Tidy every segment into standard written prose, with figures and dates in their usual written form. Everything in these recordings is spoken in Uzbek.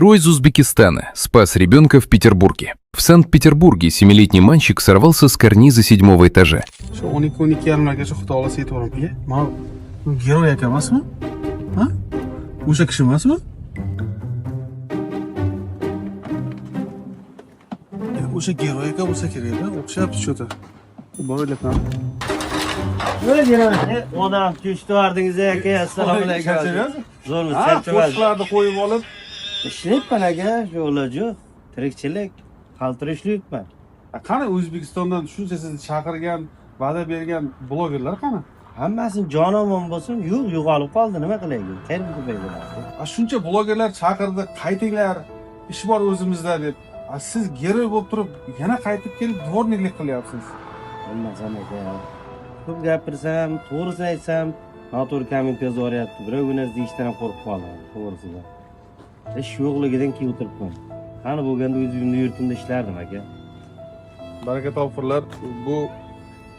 Трое из Узбекистана спас ребенка в Петербурге. В Санкт-Петербурге 7-летний мальчик сорвался с карниза 7-го этажа. Shu 12-12:30largacha xudo olsa yetaverib. Mana bu giroy aka emasmi? Ha? O'sha kishi emasmi? O'sha giroy aka bo'lsa kerak-da, o'xshab sho'ta. Boylatam. Odam tushdi vardingiz aka, assalomu alaykum. Zo'rmi, Ha, charchamas. po'stlarni qo'yib olib, Ishlayapman aka, yo'laji. Tirikchilik, qaltirishlayapman. qani O'zbekistondan shuncha sizni chaqirgan, va'da bergan blogerlar qani? Hammasini jonomon bo'lsin, yo'qolib qoldi, nima qilay? Qayerga ko'paydilar? Shuncha blogerlar chaqirdi, qaytinglar, ish bor o'zimizda deb. Siz giroy bo'lib turib, yana qaytib kelib dvorniklik qilyapsiz. Bilmasam aka. Ko'p gapirsam, to'g'risini aytsam, noto'g'ri komment yozyapti. Birovga narsa deyishdan ham qo'rqib qolaman, to'g'risiga. Ish yo'qligidan keyin o'tiribman. Qani bo'lganda o'zimda yurtimda ishlardim aka. Baraka topurlar. Bu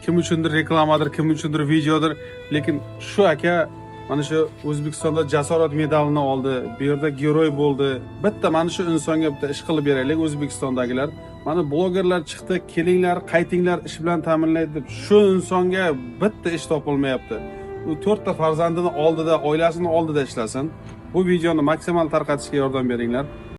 kim uchundir reklamadir, kim uchundir videodir, lekin shu aka mana shu O'zbekistonda jasorat medalini oldi, bu yerda giroy bo'ldi. Bitta mana shu insonga bitta ish qilib beraylik O'zbekistondagilar. Mana blogerlar chiqdi, kelinglar, qaytinglar, ish bilan ta'minlaydi deb shu insonga bitta ish topilmayapti. U 4 ta farzandini oldida, oilasini oldida ishlasin. Bu videoni maksimal tarqatishga yordam beringlar.